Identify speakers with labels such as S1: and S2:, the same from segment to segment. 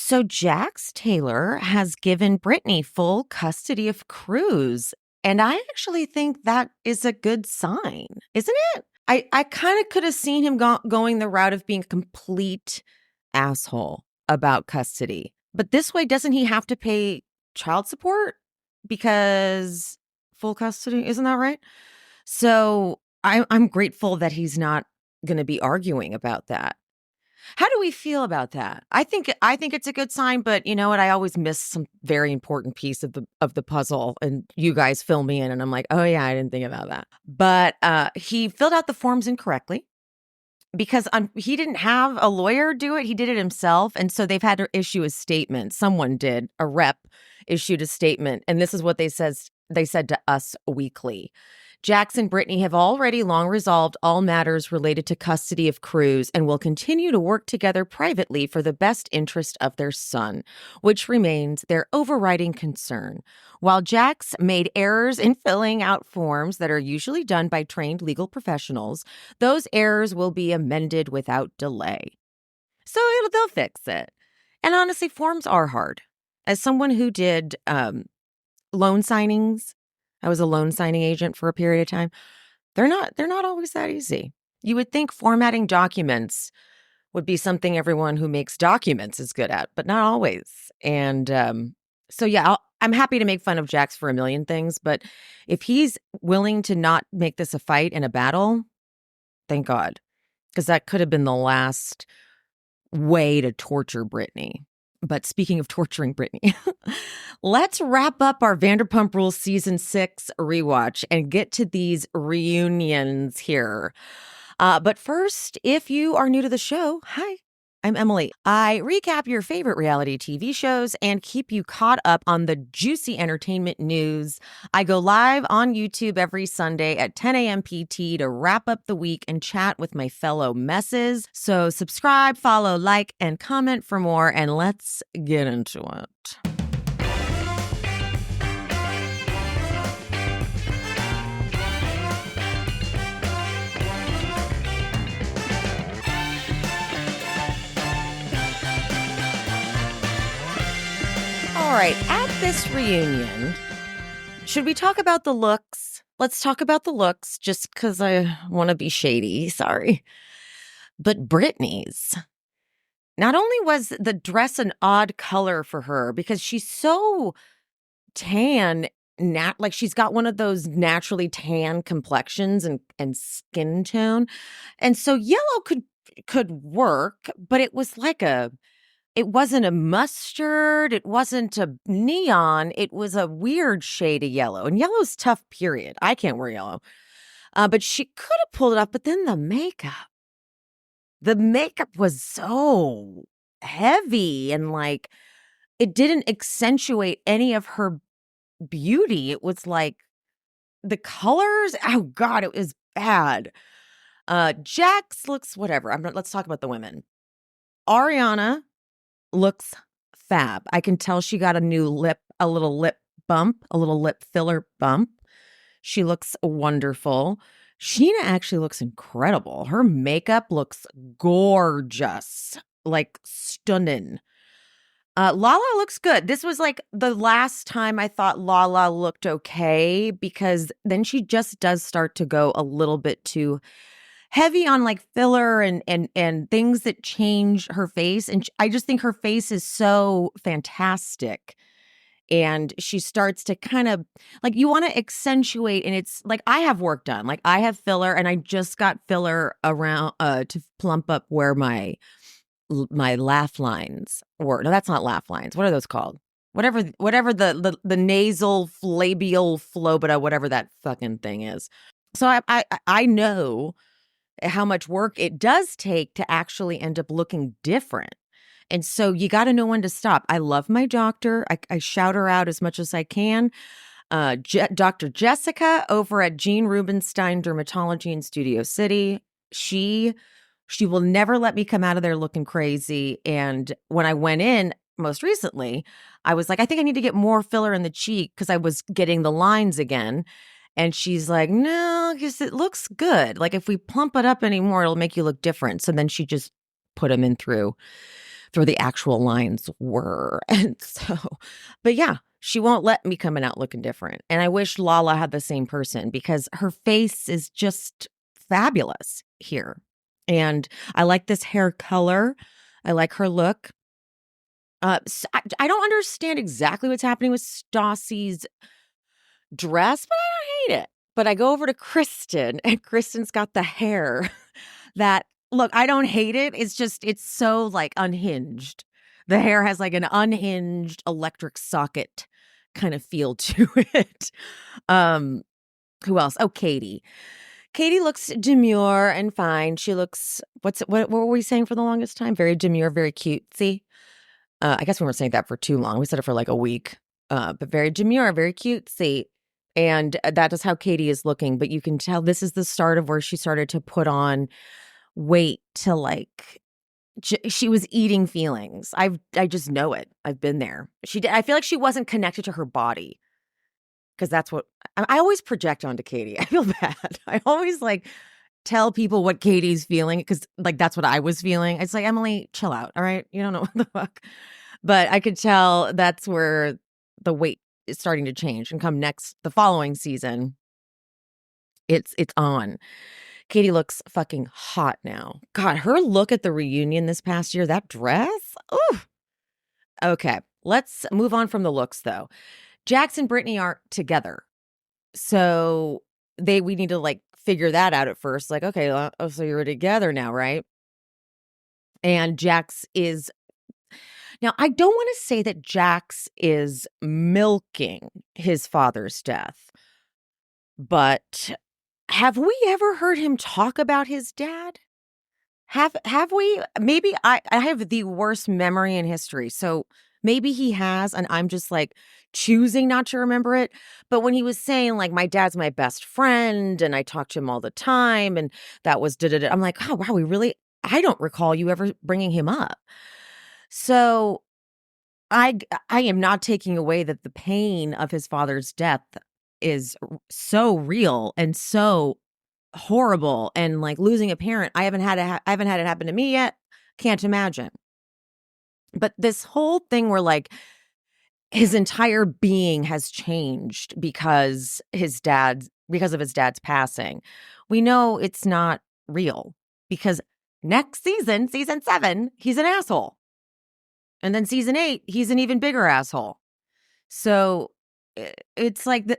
S1: So Jax Taylor has given Brittany full custody of Cruz. And I actually think that is a good sign, isn't it? I kind of could have seen him going the route of being a complete asshole about custody. But this way, doesn't he have to pay child support? Because full custody, isn't that right? So I'm grateful that he's not going to be arguing about that. How do we feel about that? I think it's a good sign, but you know what? I always miss some very important piece of the puzzle, and you guys fill me in, and I'm like, oh yeah, I didn't think about that. But he filled out the forms incorrectly because he didn't have a lawyer do it; he did it himself, and so they've had to issue a statement. Someone did, a rep issued a statement, and this is what they said to Us Weekly. Jax and Brittany have already long resolved all matters related to custody of Cruz and will continue to work together privately for the best interest of their son, which remains their overriding concern. While Jax made errors in filling out forms that are usually done by trained legal professionals, those errors will be amended without delay. So they'll fix it. And honestly, forms are hard. As someone who did loan signings, I was a loan signing agent for a period of time. They're not always that easy. You would think formatting documents would be something everyone who makes documents is good at, but not always. And so yeah, I'm happy to make fun of Jax for a million things, but if he's willing to not make this a fight and a battle, thank God, because that could have been the last way to torture Britney. But speaking of torturing Britney, let's wrap up our Vanderpump Rules Season 6 rewatch and get to these reunions here. But first, if you are new to the show, hi, I'm Emily. I recap your favorite reality TV shows and keep you caught up on the juicy entertainment news. I go live on YouTube every Sunday at 10 a.m. PT to wrap up the week and chat with my fellow messes. So subscribe, follow, like, and comment for more, and let's get into it. All right, at this reunion, should we talk about the looks? Let's talk about the looks just because I want to be shady. Sorry. But Britney's. Not only was the dress an odd color for her because she's so tan, like she's got one of those naturally tan complexions and skin tone. And so yellow could work, but it wasn't a mustard. It wasn't a neon. It was a weird shade of yellow. And yellow's tough, period. I can't wear yellow. But she could have pulled it off. But then the makeup. The makeup was so heavy and like it didn't accentuate any of her beauty. It was like the colors. Oh, God, it was bad. Jax looks whatever. Let's talk about the women. Ariana looks fab. I can tell she got a little lip bump, a little lip filler bump. She looks wonderful. Scheana actually looks incredible. Her makeup looks gorgeous, like stunning. Lala looks good. This was like the last time I thought Lala looked okay because then she just does start to go a little bit too heavy on like filler and things that change her face. And I just think her face is so fantastic. And she starts to kind of like you want to accentuate. And it's like I have work done. Like I have filler and I just got filler around to plump up where my laugh lines were. No, that's not laugh lines. What are those called? Whatever the nasal labial flobita, whatever that fucking thing is. So I know how much work it does take to actually end up looking different. And so you got to know when to stop. I love my doctor. I shout her out as much as I can. Dr. Jessica over at Jean Rubenstein Dermatology in Studio City. She will never let me come out of there looking crazy. And when I went in most recently, I was like, I think I need to get more filler in the cheek because I was getting the lines again. And she's like, no, because it looks good. Like if we plump it up anymore, it'll make you look different. So then she just put them in through where the actual lines were. And so, but yeah, she won't let me coming out looking different. And I wish Lala had the same person because her face is just fabulous here. And I like this hair color. I like her look. I don't understand exactly what's happening with Stassi's dress, but I don't hate it. But I go over to Kristen, and Kristen's got the hair that, look, I don't hate it. It's just, it's so like unhinged. The hair has like an unhinged electric socket kind of feel to it. Who else? Oh, Katie. Katie looks demure and fine. She looks, what were we saying for the longest time? Very demure, very cutesy. I guess we weren't saying that for too long. We said it for like a week. But very demure, very cutesy. And that is how Katie is looking. But you can tell this is the start of where she started to put on weight to like, she was eating feelings. I just know it. I've been there. I feel like she wasn't connected to her body. Because that's what, I always project onto Katie. I feel bad. I always like tell people what Katie's feeling because like that's what I was feeling. It's like, Emily, chill out. All right. You don't know what the fuck. But I could tell that's where the weight is starting to change and come the following season. It's on. Katie looks fucking hot now. God, her look at the reunion this past year, that dress. Ooh. Okay. Let's move on from the looks though. Jax and Brittany aren't together. So we need to like figure that out at first. Like, okay, so you're together now, right? And Jax is, now I don't want to say that Jax is milking his father's death, but have we ever heard him talk about his dad? Have we? Maybe I have the worst memory in history. So maybe he has, and I'm just like choosing not to remember it. But when he was saying like, my dad's my best friend and I talk to him all the time and that was da-da-da, I'm like, oh, wow, I don't recall you ever bringing him up. So I am not taking away that the pain of his father's death is so real and so horrible, and like losing a parent, I haven't had it happen to me yet. Can't imagine. But this whole thing where like his entire being has changed because of his dad's passing. We know it's not real because next season 7, he's an asshole. And then season 8, he's an even bigger asshole. So it's like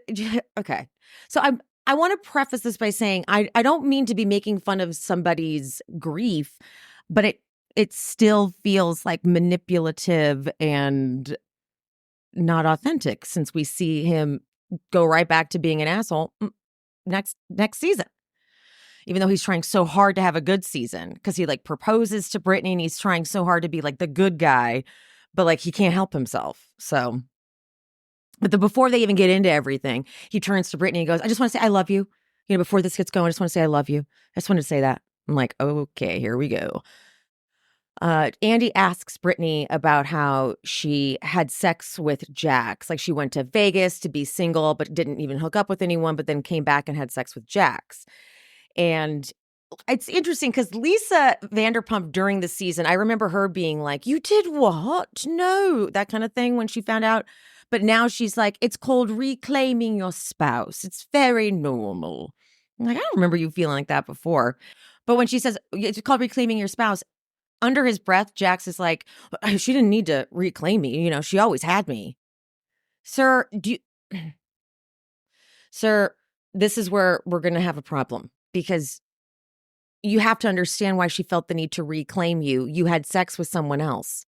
S1: okay. So I want to preface this by saying I don't mean to be making fun of somebody's grief, but it still feels like manipulative and not authentic since we see him go right back to being an asshole next season. Even though he's trying so hard to have a good season because he like proposes to Brittany and he's trying so hard to be like the good guy, but like he can't help himself. So, but before they even get into everything, he turns to Brittany and goes, I just want to say I love you. You know, before this gets going, I just want to say I love you. I just wanted to say that. I'm like, okay, here we go. Andy asks Brittany about how she had sex with Jax. Like she went to Vegas to be single, but didn't even hook up with anyone, but then came back and had sex with Jax. And it's interesting because Lisa Vanderpump during the season, I remember her being like, you did what? No, that kind of thing when she found out. But now she's like, it's called reclaiming your spouse. It's very normal. I'm like, I don't remember you feeling like that before. But when she says it's called reclaiming your spouse, under his breath, Jax is like, she didn't need to reclaim me. You know, she always had me. Sir, Sir, this is where we're going to have a problem because you have to understand why she felt the need to reclaim you. You had sex with someone else.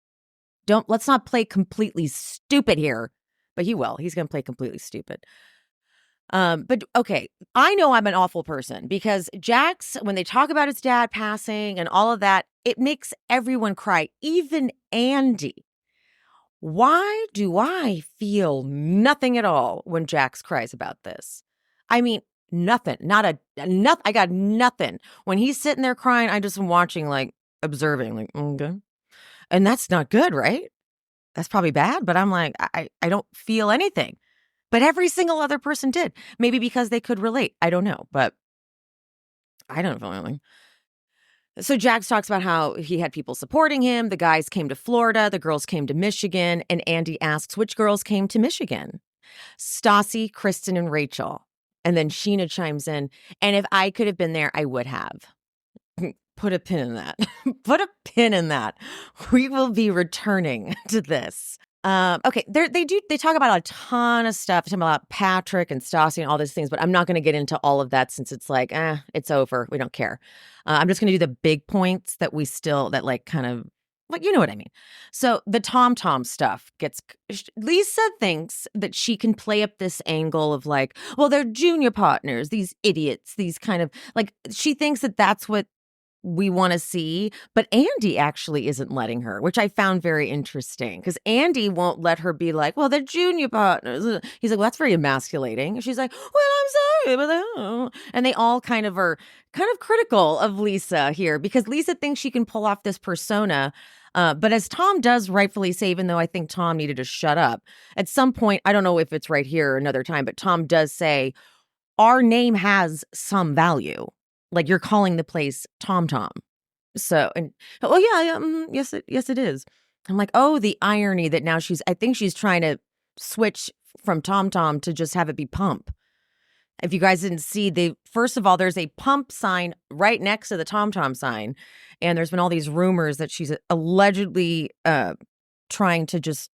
S1: Let's not play completely stupid here. But he will. He's going to play completely stupid. But okay, I know I'm an awful person because Jax, when they talk about his dad passing and all of that, it makes everyone cry, even Andy. Why do I feel nothing at all when Jax cries about this? I mean, nothing, nothing. I got nothing. When he's sitting there crying, I just am watching, like observing, like, okay. And that's not good, right? That's probably bad, but I'm like, I don't feel anything. But every single other person did. Maybe because they could relate. I don't know, but I don't feel anything. So Jax talks about how he had people supporting him. The guys came to Florida. The girls came to Michigan. And Andy asks, which girls came to Michigan? Stassi, Kristen, and Rachel. And then Scheana chimes in, and if I could have been there, I would have. Put a pin in that. Put a pin in that. We will be returning to this. Okay, they talk about a ton of stuff. They talk about Patrick and Stassi and all these things, but I'm not going to get into all of that since it's like, it's over. We don't care. I'm just going to do the big points that kind of, like, you know what I mean. So the TomTom stuff Lisa thinks that she can play up this angle of like, well, they're junior partners, these idiots, these kind of like, she thinks that that's what we want to see, but Andy actually isn't letting her, which I found very interesting because Andy won't let her be like, well, they're junior partners. He's like, well, that's very emasculating. And she's like, well, I'm sorry, but and they all kind of are kind of critical of Lisa here because Lisa thinks she can pull off this persona. But as Tom does rightfully say, even though I think Tom needed to shut up, at some point, I don't know if it's right here or another time, but Tom does say, our name has some value. Like you're calling the place TomTom. So, and yes, it is. I'm like, oh, the irony that now I think she's trying to switch from TomTom to just have it be Pump. If you guys didn't see, first of all, there's a Pump sign right next to the TomTom sign. And there's been all these rumors that she's allegedly trying to just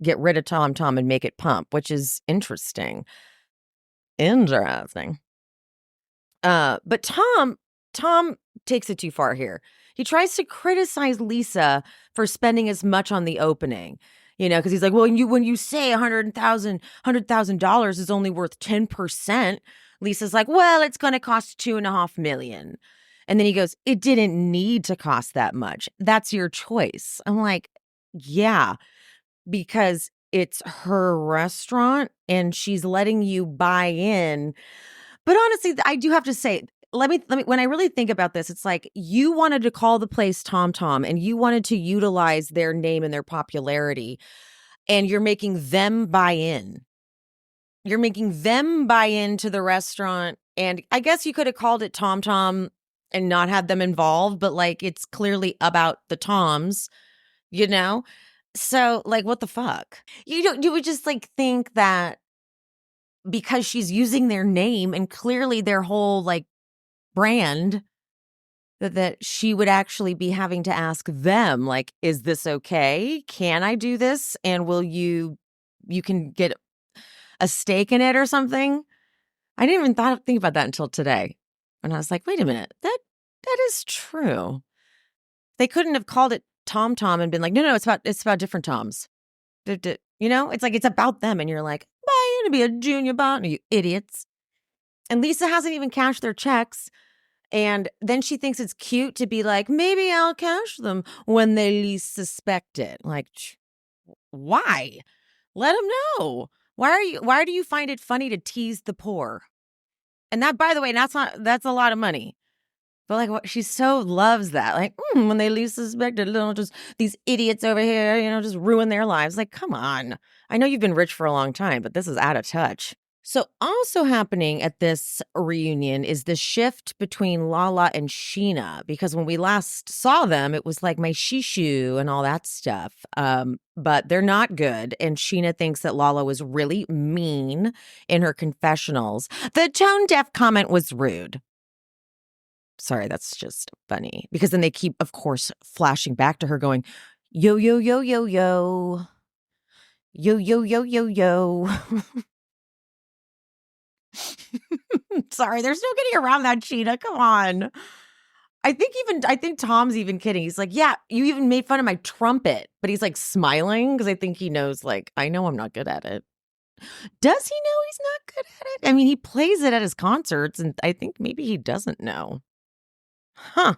S1: get rid of TomTom and make it Pump, which is interesting. Interesting. But Tom takes it too far here. He tries to criticize Lisa for spending as much on the opening, because he's like, well, when you say $100,000 is only worth 10%, Lisa's like, well, it's going to cost $2.5 million. And then he goes, it didn't need to cost that much. That's your choice. I'm like, yeah, because it's her restaurant and she's letting you buy in. But honestly, I do have to say, let me, when I really think about this, it's like you wanted to call the place TomTom and you wanted to utilize their name and their popularity, and you're making them buy in. You're making them buy into the restaurant. And I guess you could have called it TomTom and not had them involved, but like it's clearly about the Toms, So like, what the fuck? You would just like think that because she's using their name and clearly their whole like brand, that she would actually be having to ask them, like, is this okay? Can I do this? And will you can get a stake in it or something? I didn't even think about that until today. And I was like, wait a minute, that is true. They couldn't have called it TomTom and been like, no, it's about different Toms. It's like, it's about them. And you're like, bye, to be a junior partner, you idiots. And Lisa hasn't even cashed their checks. And then she thinks it's cute to be like, maybe I'll cash them when they least suspect it. Like, why? Let them know. Why do you find it funny to tease the poor? And that, by the way, that's a lot of money. But like, she so loves that. Like, when they least suspect it, just these idiots over here, just ruin their lives. Like, come on. I know you've been rich for a long time, but this is out of touch. So also happening at this reunion is the shift between Lala and Scheana, because when we last saw them, it was like my shishu and all that stuff. But they're not good. And Scheana thinks that Lala was really mean in her confessionals. The tone deaf comment was rude. Sorry, that's just funny. Because then they keep, of course, flashing back to her going, yo, yo, yo, yo, yo. Yo, yo, yo, yo, yo. Sorry, there's no getting around that, Scheana. Come on. I think Tom's even kidding. He's like, yeah, you even made fun of my trumpet. But he's like smiling because I think he knows, like, I know I'm not good at it. Does he know he's not good at it? I mean, he plays it at his concerts, and I think maybe he doesn't know. Huh.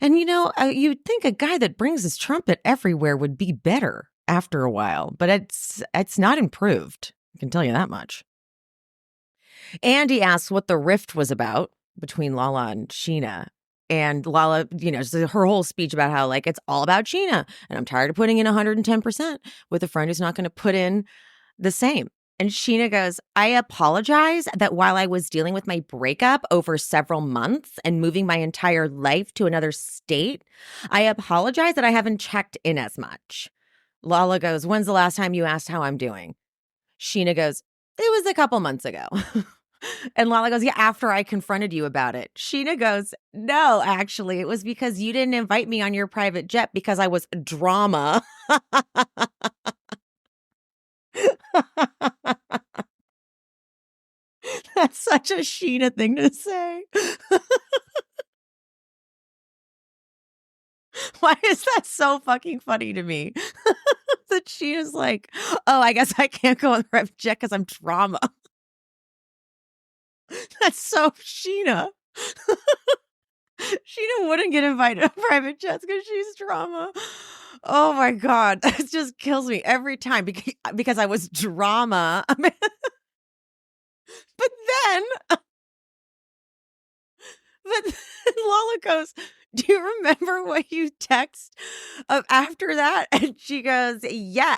S1: And you'd think a guy that brings his trumpet everywhere would be better after a while, but it's not improved. I can tell you that much. Andy asks what the rift was about between Lala and Scheana. And Lala, her whole speech about how, like, it's all about Scheana. And I'm tired of putting in 110% with a friend who's not going to put in the same. And Scheana goes, I apologize that while I was dealing with my breakup over several months and moving my entire life to another state, I apologize that I haven't checked in as much. Lala goes, when's the last time you asked how I'm doing? Scheana goes, it was a couple months ago. And Lala goes, yeah, after I confronted you about it. Scheana goes, no, actually, it was because you didn't invite me on your private jet because I was drama. That's such a Scheana thing to say. Why is that so fucking funny to me? That Sheena's like, oh, I guess I can't go on the private jet because I'm drama. That's so Scheana. Scheana wouldn't get invited on private jets because she's drama. Oh my God. It just kills me every time because I was drama. But then Lala goes, do you remember what you text after that? And she goes, yeah.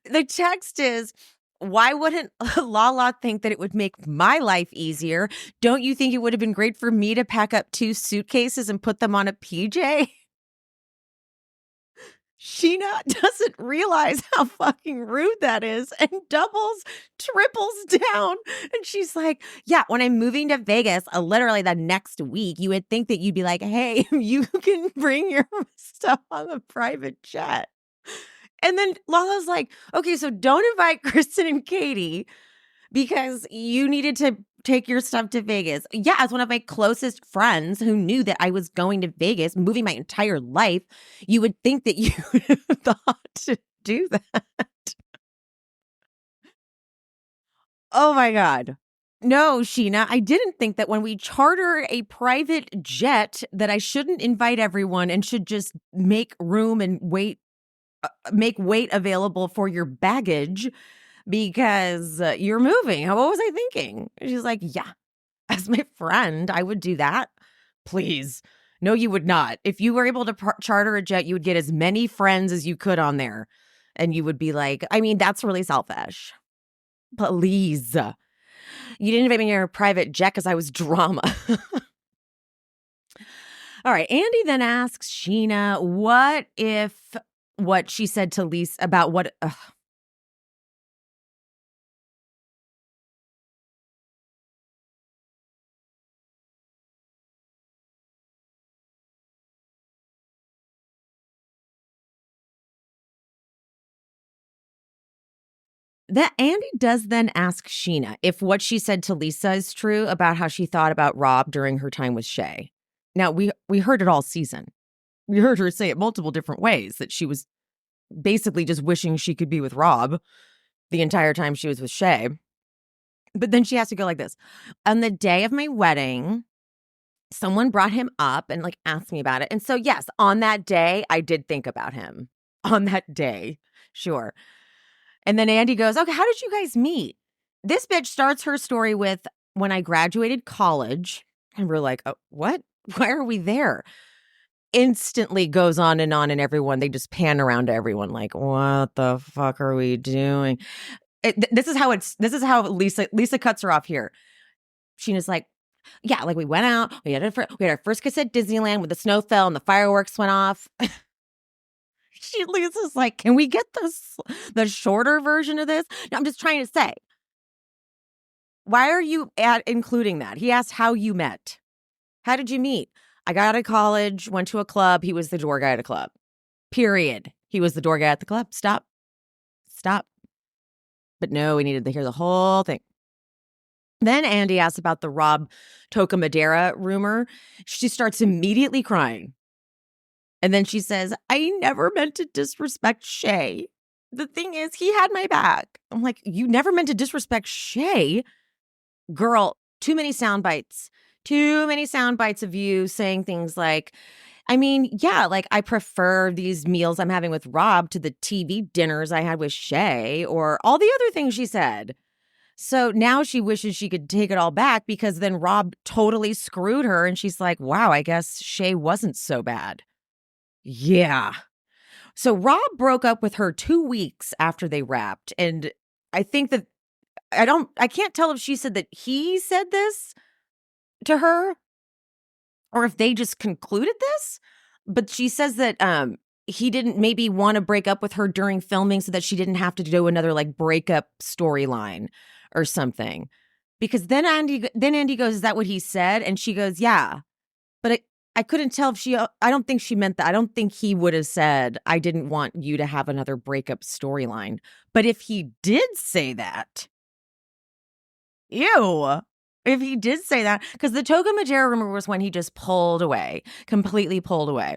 S1: The text is, why wouldn't Lala think that it would make my life easier? Don't you think it would have been great for me to pack up 2 suitcases and put them on a PJ? Scheana doesn't realize how fucking rude that is and doubles, triples down. And she's like, yeah, when I'm moving to Vegas, literally the next week, you would think that you'd be like, hey, you can bring your stuff on the private jet. And then Lala's like, okay, so don't invite Kristen and Katie because you needed to take your stuff to Vegas. Yeah, as one of my closest friends who knew that I was going to Vegas, moving my entire life, you would think that you thought to do that. Oh my God. No, Scheana, I didn't think that when we charter a private jet that I shouldn't invite everyone and should just make room and make weight available for your baggage because you're moving. What was I thinking? She's like, yeah, as my friend, I would do that. Please. No, you would not. If you were able to charter a jet, you would get as many friends as you could on there. And you would be like, I mean, that's really selfish. Please. You didn't invite me in your private jet because I was drama. All right. Andy then asks Scheana, what if what she said to Lisa about what... That Andy does then ask Scheana if what she said to Lisa is true about how she thought about Rob during her time with Shay. Now, we heard it all season. We heard her say it multiple different ways that she was basically just wishing she could be with Rob the entire time she was with Shay. But then she has to go like this. On the day of my wedding, someone brought him up and like asked me about it. And so, yes, on that day, I did think about him. On that day, sure. And then Andy goes, okay, how did you guys meet? This bitch starts her story with, when I graduated college. And we're like, oh, what? Why are we there? Instantly goes on, and everyone, they just pan around to everyone like, what the fuck are we doing? This is how Lisa cuts her off here. Sheena's like, yeah, like we went out, we had our first kiss at Disneyland when the snow fell and the fireworks went off. Lisa's like, can we get the shorter version of this? No, I'm just trying to say, why are you including that? He asked how you met. How did you meet? I got out of college, went to a club. He was the door guy at a club. Period. He was the door guy at the club. Stop. But no, we needed to hear the whole thing. Then Andy asks about the Rob Toca Madera rumor. She starts immediately crying. And then she says, I never meant to disrespect Shay. The thing is, he had my back. I'm like, you never meant to disrespect Shay? Girl, too many sound bites. Too many sound bites of you saying things like, I mean, yeah, like I prefer these meals I'm having with Rob to the TV dinners I had with Shay, or all the other things she said. So now she wishes she could take it all back because then Rob totally screwed her. And she's like, wow, I guess Shay wasn't so bad. Yeah. So Rob broke up with her 2 weeks after they wrapped. And I think that I can't tell if she said that he said this to her or if they just concluded this, but she says that he didn't maybe want to break up with her during filming so that she didn't have to do another like breakup storyline or something. Because then Andy goes, "Is that what he said?" And she goes, "Yeah." But I couldn't tell if I don't think she meant that. I don't think he would have said, "I didn't want you to have another breakup storyline." But if he did say that, ew. If he did say that, because the Toga Majera rumor was when he just pulled away, completely pulled away.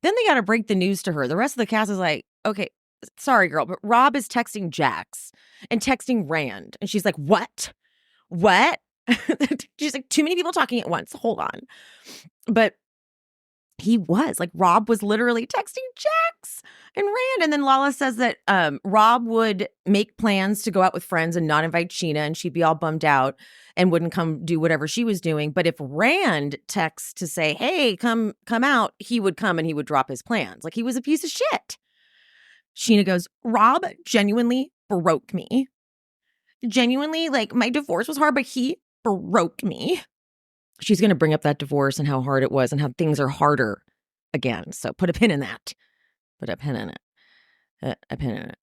S1: Then they got to break the news to her. The rest of the cast is like, okay, sorry, girl, but Rob is texting Jax and texting Rand. And she's like, what? What? She's like, too many people talking at once. Hold on. But he was like, Rob was literally texting Jax and Rand. And then Lala says that Rob would make plans to go out with friends and not invite Scheana, and she'd be all bummed out and wouldn't come do whatever she was doing. But if Rand texts to say, hey, come out, he would come and he would drop his plans. Like he was a piece of shit. Scheana goes, Rob genuinely broke me. Genuinely, like my divorce was hard, but he broke me. She's going to bring up that divorce and how hard it was and how things are harder again. So put a pin in that. Put a pin in it. A pin in it.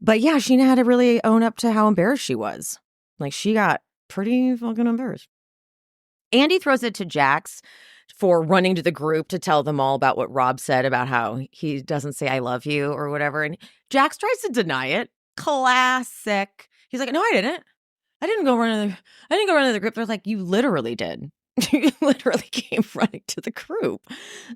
S1: But yeah, Scheana had to really own up to how embarrassed she was. Like she got pretty fucking embarrassed. Andy throws it to Jax for running to the group to tell them all about what Rob said about how he doesn't say I love you or whatever. And Jax tries to deny it. Classic. He's like, no, I didn't. I didn't go running the group. They're like, you literally did. You literally came running to the group.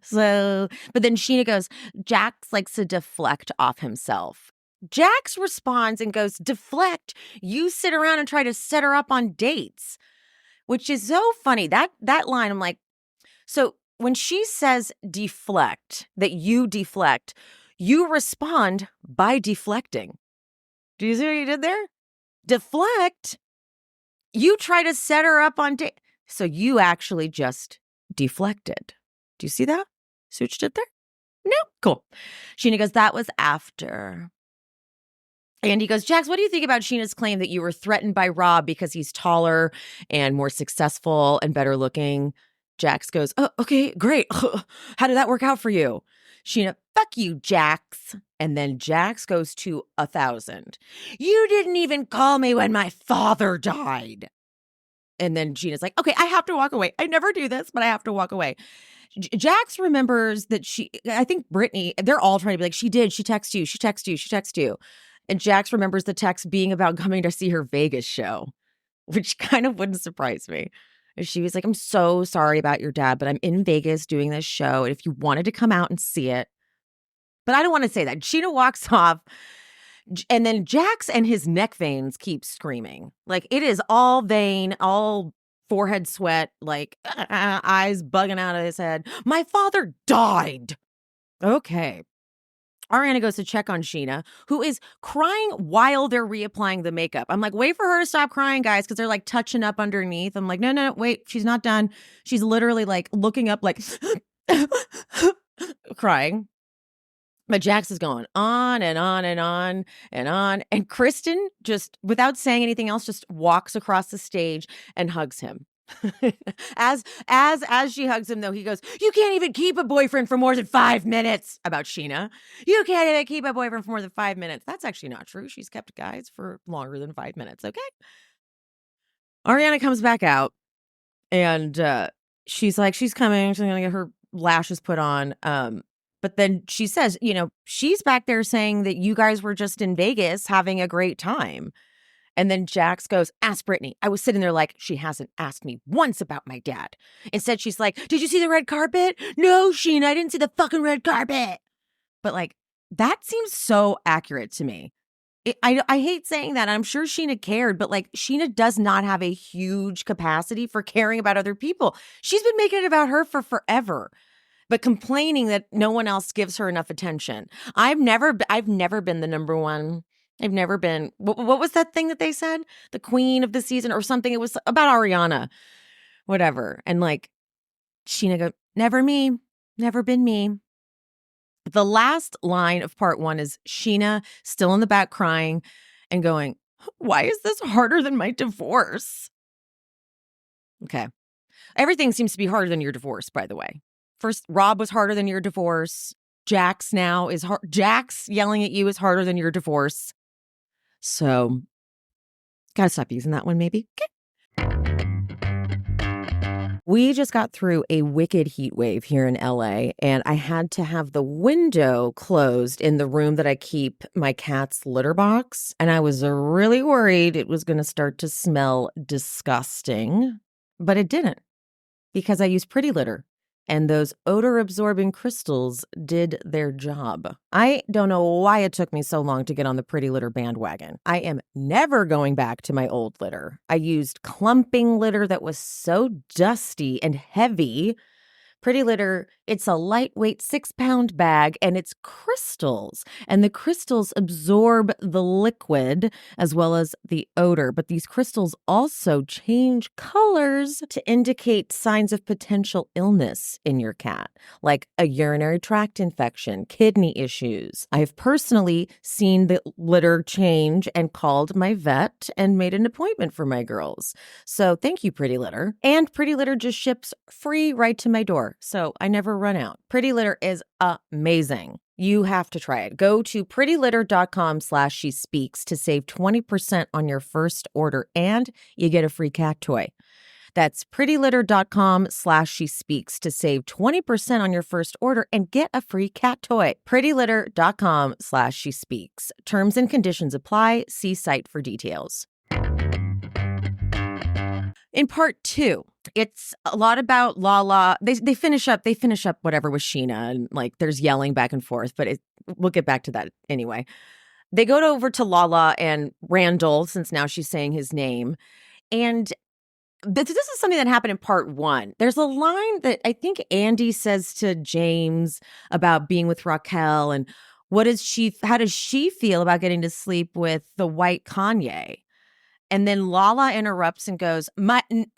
S1: So, but then Scheana goes, Jax likes to deflect off himself. Jax responds and goes, deflect? You sit around and try to set her up on dates, which is so funny. That line, I'm like, so when she says deflect, that you deflect, you respond by deflecting. Do you see what you did there? Deflect? You try to set her up on date. So you actually just deflected. Do you see that? See what you did there? No? Cool. Scheana goes, that was after. Andy goes, Jax, what do you think about Sheena's claim that you were threatened by Rob because he's taller and more successful and better looking? Jax goes, oh, okay, great. How did that work out for you? Scheana, fuck you, Jax. And then Jax goes to 1,000. You didn't even call me when my father died. And then Gina's like, okay, I have to walk away. I never do this, but I have to walk away. Jax remembers that I think Brittany, they're all trying to be like, she did. She texted you. She texted you. She texted you. And Jax remembers the text being about coming to see her Vegas show, which kind of wouldn't surprise me. She was like, I'm so sorry about your dad, but I'm in Vegas doing this show. And if you wanted to come out and see it. But I don't want to say that. Scheana walks off. And then Jax and his neck veins keep screaming. Like it is all vein, all forehead sweat, like eyes bugging out of his head. My father died. Okay. Ariana goes to check on Scheana, who is crying while they're reapplying the makeup. I'm like, wait for her to stop crying, guys, because they're like touching up underneath. I'm like, no, wait, she's not done. She's literally like looking up like crying. But Jax is going on and on and on and on. And Kristen, just without saying anything else, just walks across the stage and hugs him. As she hugs him, though, he goes, you can't even keep a boyfriend for more than 5 minutes. About Scheana. You can't even keep a boyfriend for more than 5 minutes. That's actually not true. She's kept guys for longer than 5 minutes. Okay. Ariana comes back out and she's like, she's coming. She's going to get her lashes put on. But then she says, she's back there saying that you guys were just in Vegas having a great time. And then Jax goes, ask Brittany. I was sitting there like, she hasn't asked me once about my dad. Instead, she's like, did you see the red carpet? No, Scheana, I didn't see the fucking red carpet. But like, that seems so accurate to me. I hate saying that. I'm sure Scheana cared, but like, Scheana does not have a huge capacity for caring about other people. She's been making it about her for forever. But complaining that no one else gives her enough attention. I've never been the number one. I've never been. What was that thing that they said? The queen of the season or something. It was about Ariana, whatever. And like, Scheana go, never me, never been me. The last line of part 1 is Scheana still in the back crying and going, Why is this harder than my divorce? Okay. Everything seems to be harder than your divorce, by the way. First, Rob was harder than your divorce. Jax now is hard. Jax yelling at you is harder than your divorce. So, gotta stop using that one, maybe. Okay. We just got through a wicked heat wave here in LA, and I had to have the window closed in the room that I keep my cat's litter box. And I was really worried it was going to start to smell disgusting, but it didn't because I use Pretty Litter. And those odor-absorbing crystals did their job. I don't know why it took me so long to get on the Pretty Litter bandwagon. I am never going back to my old litter. I used clumping litter that was so dusty and heavy. Pretty Litter, it's a lightweight 6-pound bag, and it's crystals. And the crystals absorb the liquid as well as the odor. But these crystals also change colors to indicate signs of potential illness in your cat, like a urinary tract infection, kidney issues. I've personally seen the litter change and called my vet and made an appointment for my girls. So thank you, Pretty Litter. And Pretty Litter just ships free right to my door. So I never run out. Pretty Litter is amazing. You have to try it. Go to prettylitter.com/she speaks to save 20% on your first order, and you get a free cat toy. That's prettylitter.com/she speaks to save 20% on your first order and get a free cat toy. prettylitter.com/she speaks. Terms and conditions apply. See site for details. In part 2, it's a lot about Lala. They finish up whatever with Scheana, and like there's yelling back and forth, but we'll get back to that anyway. They go over to Lala and Randall, since now she's saying his name. And this is something that happened in part 1. There's a line that I think Andy says to James about being with Raquel, and how does she feel about getting to sleep with the white Kanye? And then Lala interrupts and goes,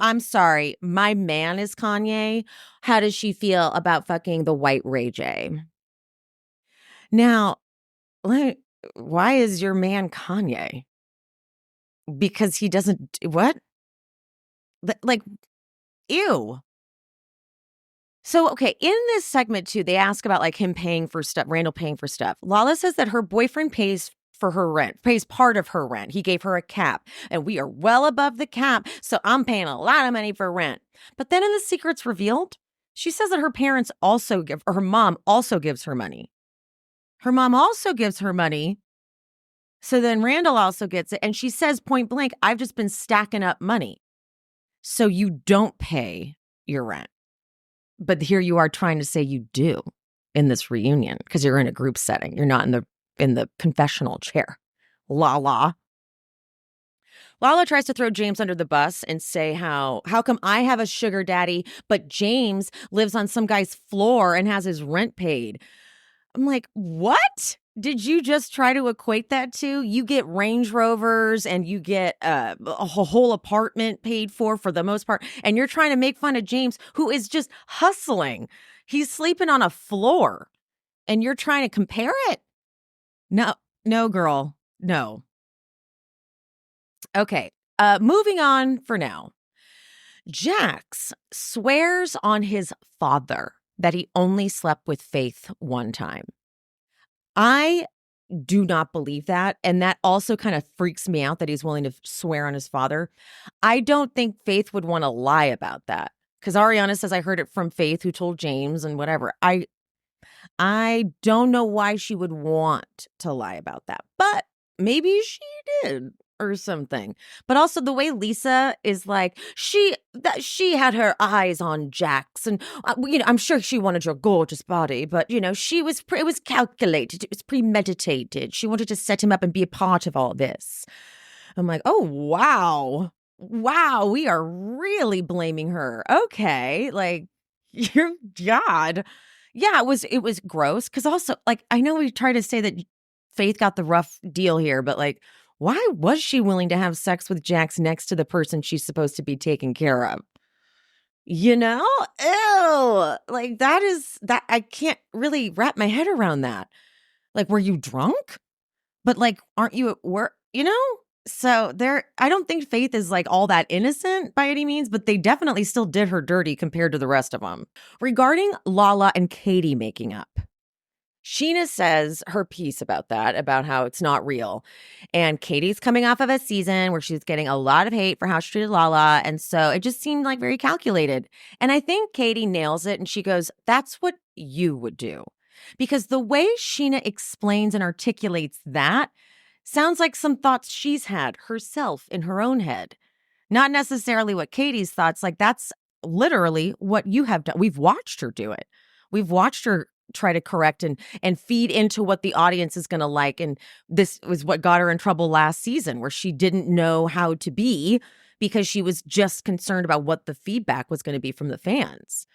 S1: I'm sorry, my man is Kanye. How does she feel about fucking the white Ray J? Now, why is your man Kanye? Because he doesn't, what? Like, ew. So, okay, in this segment too, they ask about like him paying for stuff, Randall paying for stuff. Lala says that her boyfriend pays for her rent, pays part of her rent. He gave her a cap, and we are well above the cap, so I'm paying a lot of money for rent. But then in The Secrets Revealed, she says that her parents also her mom also gives her money. Her mom also gives her money. So then Randall also gets it. And she says point blank, I've just been stacking up money. So you don't pay your rent. But here you are trying to say you do in this reunion because you're in a group setting. You're not in the confessional chair. Lala tries to throw James under the bus and say how come I have a sugar daddy, but James lives on some guy's floor and has his rent paid? I'm like, what? Did you just try to equate that to? You get Range Rovers and you get a whole apartment paid for the most part, and you're trying to make fun of James, who is just hustling. He's sleeping on a floor, and you're trying to compare it? No, girl, no. Okay, moving on for now. Jax swears on his father that he only slept with Faith one time. I do not believe that, and that also kind of freaks me out that he's willing to swear on his father. I don't think Faith would want to lie about that, because Ariana says I heard it from Faith, who told James and whatever. I don't know why she would want to lie about that, but maybe she did or something. But also the way Lisa is like, she had her eyes on Jax, and I'm sure she wanted your gorgeous body, but it was calculated, it was premeditated. She wanted to set him up and be a part of all this. I'm like, oh wow, we are really blaming her. Okay, like, your God. Yeah, it was gross. Because also, like, I know we try to say that Faith got the rough deal here, but like, why was she willing to have sex with Jax next to the person she's supposed to be taking care of? Ew. Like, that I can't really wrap my head around that. Like, were you drunk? But like, aren't you at work? So I don't think Faith is like all that innocent by any means, but they definitely still did her dirty compared to the rest of them. Regarding Lala and Katie making up, Scheana says her piece about that, about how it's not real. And Katie's coming off of a season where she's getting a lot of hate for how she treated Lala. And so it just seemed like very calculated. And I think Katie nails it. And she goes, that's what you would do. Because the way Scheana explains and articulates that sounds like some thoughts she's had herself in her own head. Not necessarily what Katie's thoughts, like that's literally what you have done. We've watched her do it. We've watched her try to correct and feed into what the audience is going to like. And this was what got her in trouble last season, where she didn't know how to be because she was just concerned about what the feedback was going to be from the fans.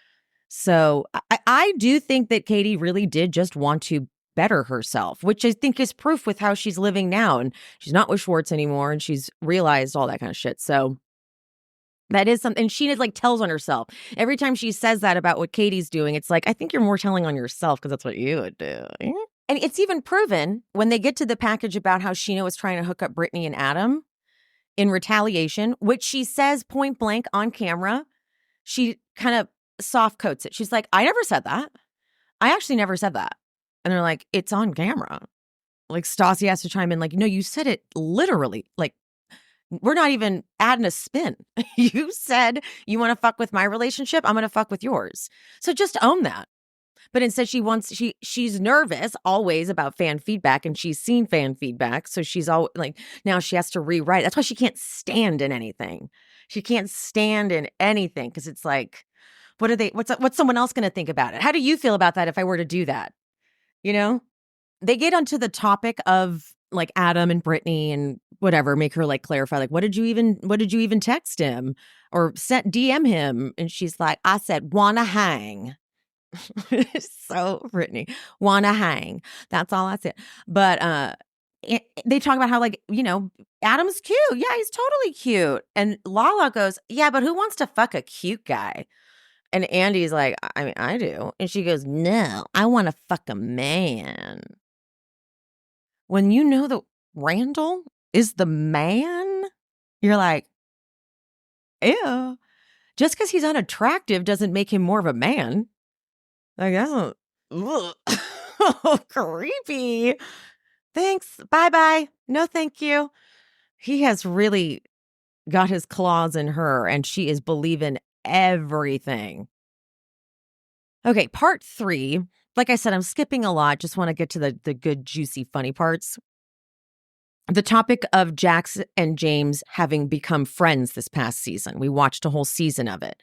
S1: So I do think that Katie really did just want to better herself, which I think is proof with how she's living now. And she's not with Schwartz anymore, and she's realized all that kind of shit. So that is something. And she like tells on herself. Every time she says that about what Katie's doing, it's like, I think you're more telling on yourself because that's what you would do. And it's even proven when they get to the package about how Scheana was trying to hook up Brittany and Adam in retaliation, which she says point blank on camera. She kind of soft coats it. She's like, I never said that. I actually never said that. And they're like, it's on camera. Like Stassi has to chime in like, no, you said it literally. Like, we're not even adding a spin. You said you want to fuck with my relationship. I'm going to fuck with yours. So just own that. But instead she's nervous always about fan feedback, and she's seen fan feedback. So she's all like, now she has to rewrite. That's why she can't stand in anything. She can't stand in anything because it's like, what's someone else going to think about it? How do you feel about that if I were to do that? You know, they get onto the topic of like Adam and Brittany and whatever, make her like clarify, like, what did you even text him or DM him? And she's like, I said, wanna hang. So Brittany, wanna hang. That's all I said. But they talk about how, like, you know, Adam's cute. Yeah, he's totally cute. And Lala goes, yeah, but who wants to fuck a cute guy? And Andy's like, I mean, I do. And she goes, no, I want to fuck a man. When you know that Randall is the man, you're like, ew. Just because he's unattractive doesn't make him more of a man. Like, that's creepy. Thanks. Bye-bye. No, thank you. He has really got his claws in her, and she is believing everything. Okay, part 3. Like I said, I'm skipping a lot. Just want to get to the good, juicy, funny parts. The topic of Jax and James having become friends this past season. We watched a whole season of it.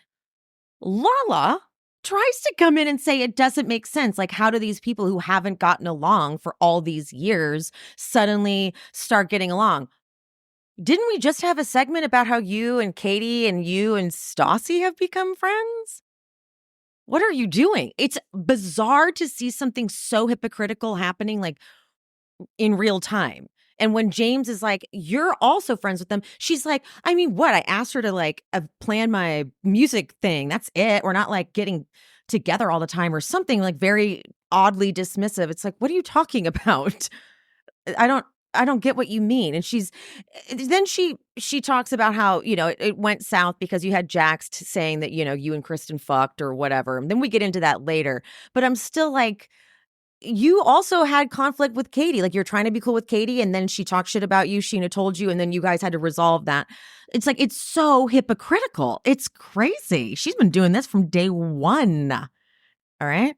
S1: Lala tries to come in and say it doesn't make sense. Like, how do these people who haven't gotten along for all these years suddenly start getting along? Didn't we just have a segment about how you and Katie and you and Stassi have become friends? What are you doing? It's bizarre to see something so hypocritical happening like in real time. And when James is like, you're also friends with them, she's like, I mean, what? I asked her to like plan my music thing. That's it. We're not like getting together all the time or something, like very oddly dismissive. It's like, what are you talking about? I don't get what you mean. And then she talks about how, you know, it went south because you had Jax saying that, you know, you and Kristen fucked or whatever. And then we get into that later. But I'm still like, you also had conflict with Katie. Like, you're trying to be cool with Katie, and then she talked shit about you. Scheana told you, and then you guys had to resolve that. It's like, it's so hypocritical. It's crazy. She's been doing this from day one. All right.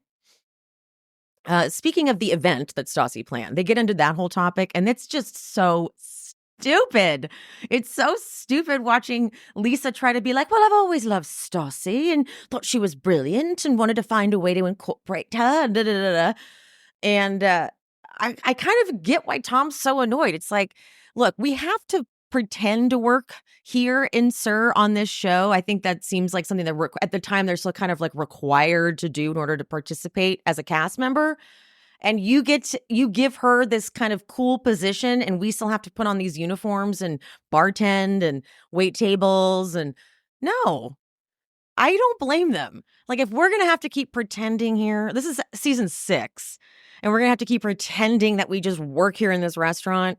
S1: Speaking of the event that Stassi planned, they get into that whole topic, and it's just so stupid. It's so stupid watching Lisa try to be like, well, I've always loved Stassi and thought she was brilliant and wanted to find a way to incorporate her. Da, da, da, da. And I kind of get why Tom's so annoyed. It's like, look, we have to pretend to work here in SUR on this show. I think that seems like something that at the time they're still kind of like required to do in order to participate as a cast member. And you give her this kind of cool position, and we still have to put on these uniforms and bartend and wait tables. And no, I don't blame them. Like, if we're going to have to keep pretending here, this is season 6, and we're going to have to keep pretending that we just work here in this restaurant.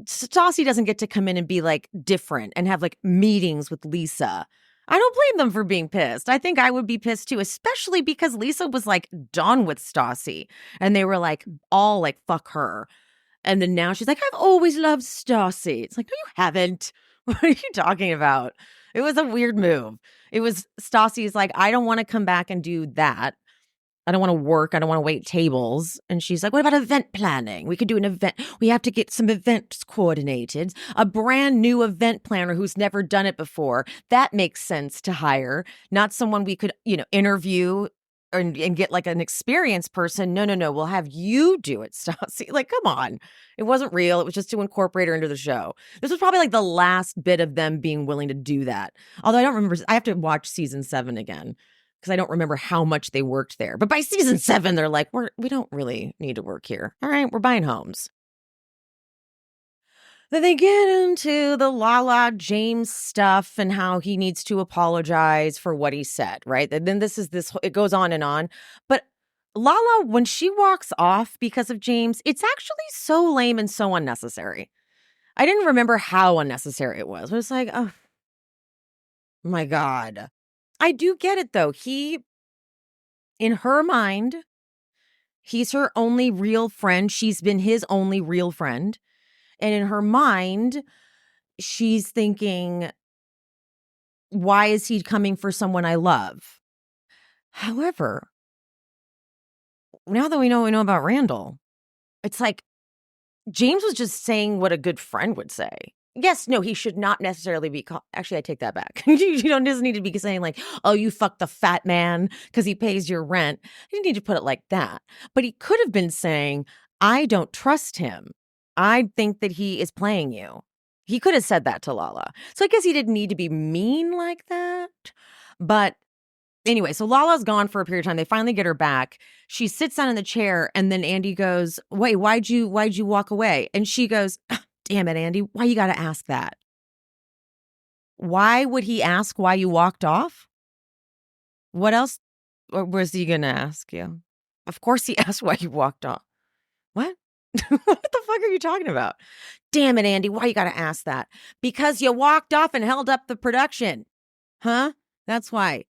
S1: Stassi doesn't get to come in and be like different and have like meetings with Lisa. I don't blame them for being pissed. I think I would be pissed too, especially because Lisa was like done with Stassi and they were like all like, fuck her. And then now she's like, I've always loved Stassi. It's like, no, you haven't. What are you talking about? It was a weird move. It was Stassi's like, I don't want to come back and do that. I don't want to work. I don't want to wait tables. And she's like, what about event planning? We could do an event. We have to get some events coordinated. A brand new event planner who's never done it before. That makes sense to hire, not someone we could, interview and get like an experienced person. No. We'll have you do it, Stassi. Like, come on. It wasn't real. It was just to incorporate her into the show. This was probably like the last bit of them being willing to do that. Although I don't remember. I have to watch season 7 again because I don't remember how much they worked there. But by season 7, they're like, we don't really need to work here. All right, we're buying homes. Then they get into the Lala James stuff and how he needs to apologize for what he said, right? And then it goes on and on. But Lala, when she walks off because of James, it's actually so lame and so unnecessary. I didn't remember how unnecessary it was. It was like, oh my God. I do get it though. In her mind, he's her only real friend. She's been his only real friend. And in her mind, she's thinking, why is he coming for someone I love? However, now that we know about Randall, it's like James was just saying what a good friend would say. Yes, no, he should not necessarily be called. Actually, I take that back. You don't just need to be saying like, oh, you fucked the fat man because he pays your rent. You didn't need to put it like that. But he could have been saying, I don't trust him. I think that he is playing you. He could have said that to Lala. So I guess he didn't need to be mean like that. But anyway, so Lala's gone for a period of time. They finally get her back. She sits down in the chair and then Andy goes, wait, why'd you walk away? And she goes, damn it, Andy, why you got to ask that? Why would he ask why you walked off? What else was he going to ask you? Of course he asked why you walked off. What? What the fuck are you talking about? Damn it, Andy, why you got to ask that? Because you walked off and held up the production. Huh? That's why.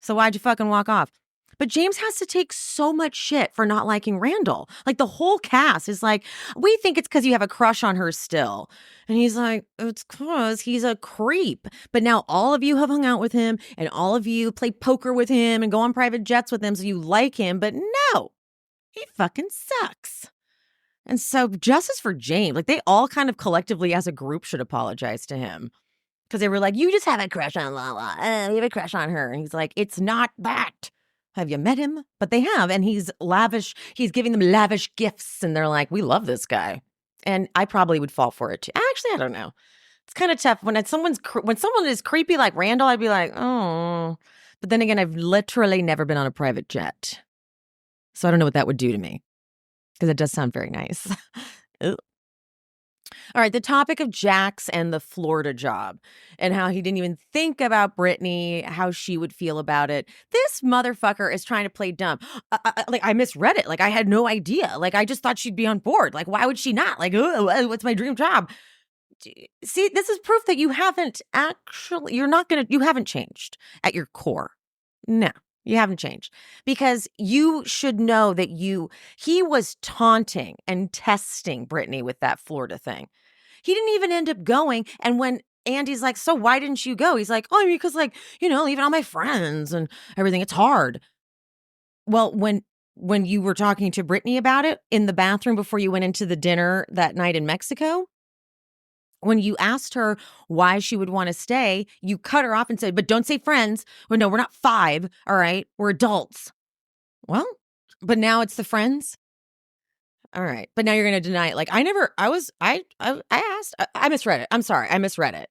S1: So why'd you fucking walk off? But James has to take so much shit for not liking Randall. Like the whole cast is like, we think it's because you have a crush on her still. And he's like, it's because he's a creep. But now all of you have hung out with him and all of you play poker with him and go on private jets with him. So you like him. But no, he fucking sucks. And so justice for James. Like they all kind of collectively as a group should apologize to him. Because they were like, you just have a crush on Lala. You have a crush on her. And he's like, it's not that. Have you met him? But they have. And he's lavish. He's giving them lavish gifts. And they're like, we love this guy. And I probably would fall for it too. Actually, I don't know. It's kind of tough. When someone is creepy like Randall, I'd be like, oh. But then again, I've literally never been on a private jet. So I don't know what that would do to me. Because it does sound very nice. All right, the topic of Jax and the Florida job and how he didn't even think about Brittany, how she would feel about it. This motherfucker is trying to play dumb. I misread it. Like, I had no idea. Like, I just thought she'd be on board. Like, why would she not? Like, what's my dream job? See, this is proof that you haven't changed at your core. No. You haven't changed because you should know that he was taunting and testing Brittany with that Florida thing. He didn't even end up going. And when Andy's like, so why didn't you go? He's like, oh, because leaving all my friends and everything, it's hard. Well, when you were talking to Brittany about it in the bathroom before you went into the dinner that night in Mexico, when you asked her why she would want to stay, you cut her off and said, but don't say friends. Well, no, we're not 5. All right. We're adults. Well, but now it's the friends. All right. But now you're going to deny it. Like I asked, I misread it. I'm sorry. I misread it.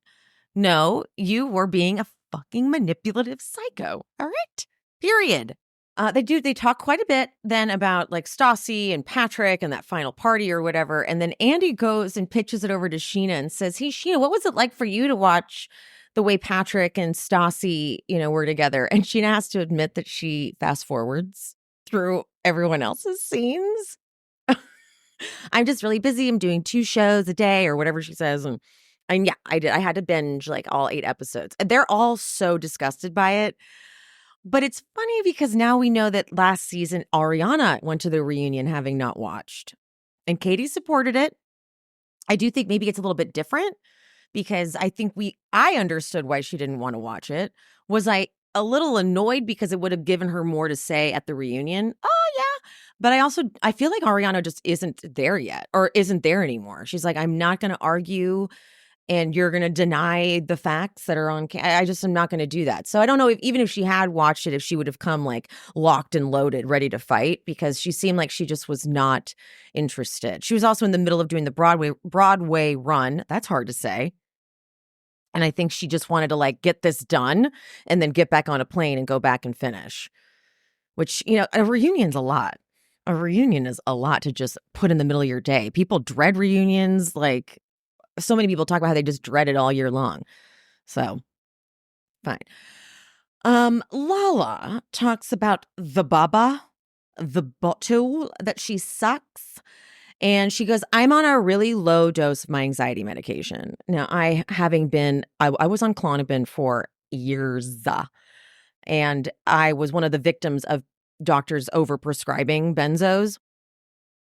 S1: No, you were being a fucking manipulative psycho. All right. Period. They talk quite a bit then about like Stassi and Patrick and that final party or whatever. And then Andy goes and pitches it over to Scheana and says, hey, Scheana, what was it like for you to watch the way Patrick and Stassi, were together? And Scheana has to admit that she fast forwards through everyone else's scenes. I'm just really busy. I'm doing 2 shows a day or whatever she says. And yeah, I did. I had to binge like all 8 episodes. And they're all so disgusted by it. But it's funny because now we know that last season, Ariana went to the reunion having not watched. And Katie supported it. I do think maybe it's a little bit different because I understood why she didn't want to watch it. Was I a little annoyed because it would have given her more to say at the reunion? Oh, yeah. But I feel like Ariana just isn't there yet or isn't there anymore. She's like, I'm not going to argue and you're going to deny the facts that are on. I just am not going to do that. So I don't know if even if she had watched it, if she would have come like locked and loaded, ready to fight, because she seemed like she just was not interested. She was also in the middle of doing the Broadway run. That's hard to say. And I think she just wanted to like get this done and then get back on a plane and go back and finish, which, a reunion's a lot. A reunion is a lot to just put in the middle of your day. People dread reunions. Like so many people talk about how they just dread it all year long. So fine. Lala talks about the bottle that she sucks. And she goes, I'm on a really low dose of my anxiety medication. Now, I was on Klonopin for years. And I was one of the victims of doctors overprescribing benzos.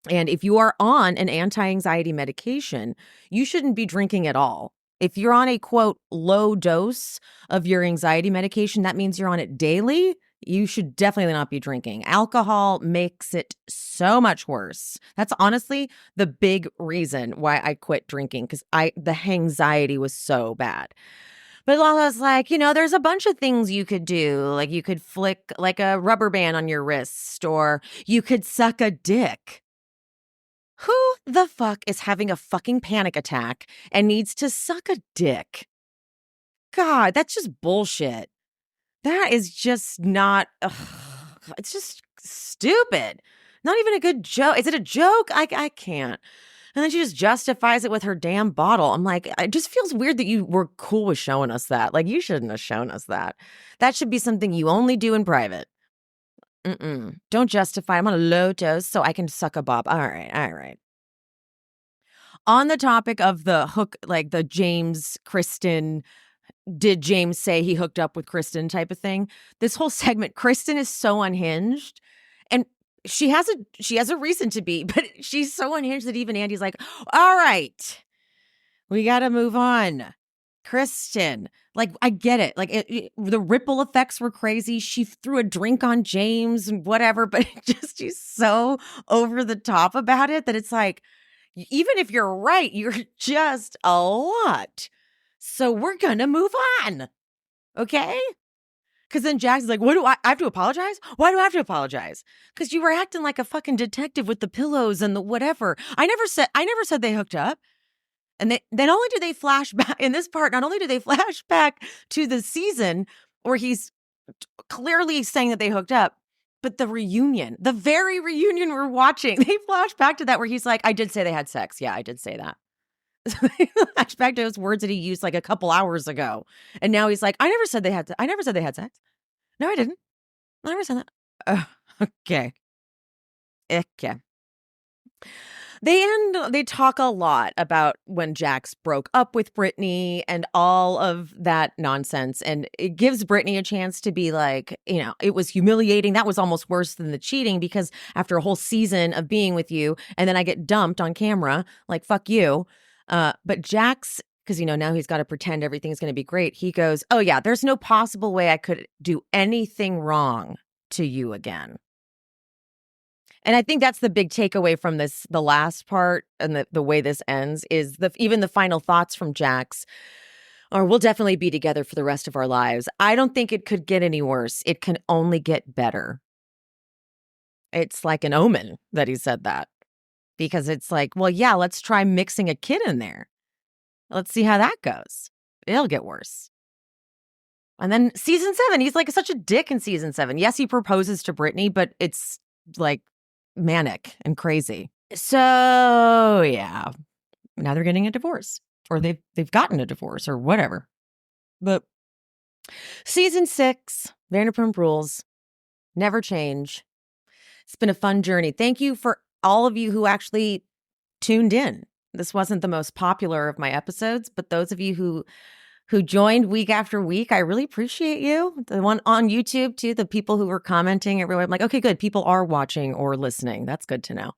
S1: And if you are on an anti-anxiety medication, you shouldn't be drinking at all. If you're on a, quote, low dose of your anxiety medication, that means you're on it daily. You should definitely not be drinking. Alcohol makes it so much worse. That's honestly the big reason why I quit drinking, because the anxiety was so bad. But Lala's like, there's a bunch of things you could do. Like you could flick like a rubber band on your wrist, or you could suck a dick. Who the fuck is having a fucking panic attack and needs to suck a dick? God, that's just bullshit. That is just not, it's just stupid. Not even a good joke. Is it a joke? I can't. And then she just justifies it with her damn bottle. I'm like, it just feels weird that you were cool with showing us that. Like, you shouldn't have shown us that. That should be something you only do in private. Don't justify. I'm on a low dose so I can suck a bob. All right. On the topic of the hook, like the James, Kristen, did James say he hooked up with Kristen type of thing? This whole segment, Kristen is so unhinged. And she has a reason to be, but she's so unhinged that even Andy's like, all right, we got to move on. Kristen, like, I get it. Like, the ripple effects were crazy. She threw a drink on James and whatever, but she's so over the top about it that it's like, even if you're right, you're just a lot. So we're going to move on. Okay? Because then Jackson's like, what do I have to apologize? Why do I have to apologize? Because you were acting like a fucking detective with the pillows and the whatever. I never said they hooked up. And then only do they flash back in this part. Not only do they flash back to the season where he's clearly saying that they hooked up, but the reunion, the very reunion we're watching, they flash back to that where he's like, I did say they had sex. Yeah, I did say that. So they flash back to those words that he used like a couple hours ago. And now he's like, I never said they had sex. No, I didn't. I never said that. Okay. They talk a lot about when Jax broke up with Brittany and all of that nonsense. And it gives Brittany a chance to be like, it was humiliating. That was almost worse than the cheating, because after a whole season of being with you and then I get dumped on camera, like, fuck you. But Jax, because, now he's got to pretend everything's going to be great. He goes, oh, yeah, there's no possible way I could do anything wrong to you again. And I think that's the big takeaway from the last part and the way this ends is even the final thoughts from Jax are, we'll definitely be together for the rest of our lives. I don't think it could get any worse. It can only get better. It's like an omen that he said that, because it's like, well, yeah, let's try mixing a kid in there. Let's see how that goes. It'll get worse. And then season 7, he's like such a dick in season 7. Yes, he proposes to Brittany, but it's like manic and crazy. So yeah, now they're getting a divorce, or they've gotten a divorce or whatever. But season 6, Vanderpump Rules, never change. It's been a fun journey. Thank you for all of you who actually tuned in. This wasn't the most popular of my episodes, but those of you who joined week after week, I really appreciate you. The one on YouTube too, the people who were commenting everywhere. I'm like, okay, good. People are watching or listening. That's good to know.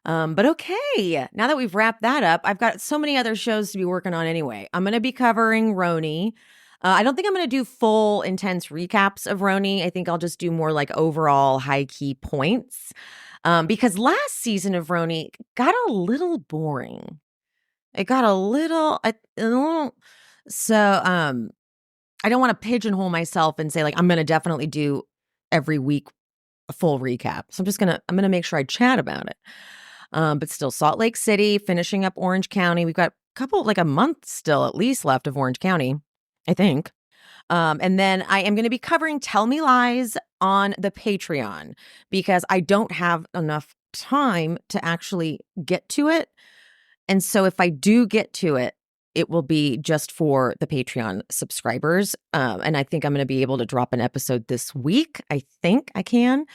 S1: But okay, now that we've wrapped that up, I've got so many other shows to be working on anyway. I'm going to be covering Roni. I don't think I'm going to do full intense recaps of Roni. I think I'll just do more like overall high key points. Because last season of Roni got a little boring. It got a little, so I don't want to pigeonhole myself and say like, I'm going to definitely do every week a full recap. So I'm going to make sure I chat about it. But still Salt Lake City, finishing up Orange County. We've got a month still at least left of Orange County, I think. And then I am going to be covering Tell Me Lies on the Patreon because I don't have enough time to actually get to it. And so if I do get to it, it will be just for the Patreon subscribers. And I think I'm going to be able to drop an episode this week. I think I can.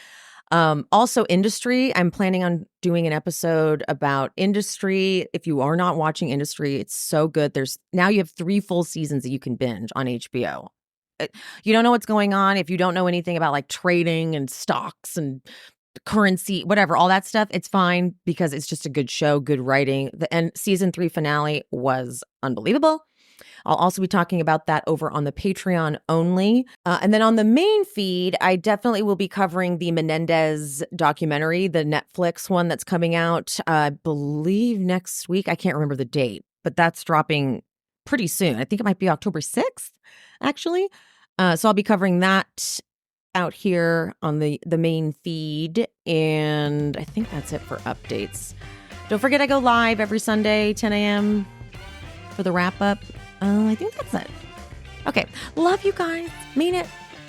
S1: Also Industry, I'm planning on doing an episode about Industry. If you are not watching Industry, it's so good. Now you have 3 full seasons that you can binge on HBO. You don't know what's going on. If you don't know anything about like trading and stocks and currency, whatever, all that stuff, it's fine because it's just a good show, good writing. And season 3 finale was unbelievable. I'll also be talking about that over on the Patreon only. And then on the main feed, I definitely will be covering the Menendez documentary, the Netflix one that's coming out, I believe next week. I can't remember the date, but that's dropping pretty soon. I think it might be October 6th, actually. So I'll be covering that out here on the main feed. And I think that's it for updates. Don't forget I go live every Sunday, 10 a.m. for the wrap up. I think that's it. Okay. Love you guys. Mean it.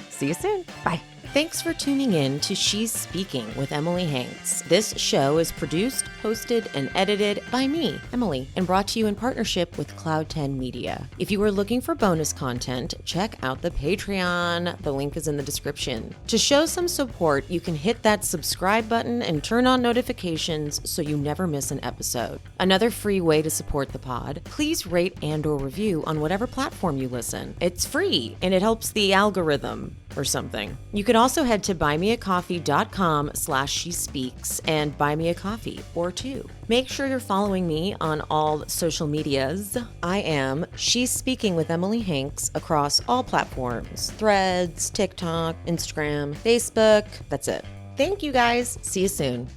S1: See you soon. Bye. Thanks for tuning in to She's Speaking with Emily Hanks. This show is produced, hosted, and edited by me, Emily, and brought to you in partnership with Cloud 10 Media. If you are looking for bonus content, check out the Patreon. The link is in the description. To show some support, you can hit that subscribe button and turn on notifications so you never miss an episode. Another free way to support the pod, please rate and/or review on whatever platform you listen. It's free, and it helps the algorithm or something. You can also head to buymeacoffee.com/shespeaks and buy me a coffee or 2. Make sure you're following me on all social medias. I am She's Speaking with Emily Hanks across all platforms: Threads, TikTok, Instagram, Facebook. That's it. Thank you guys. See you soon.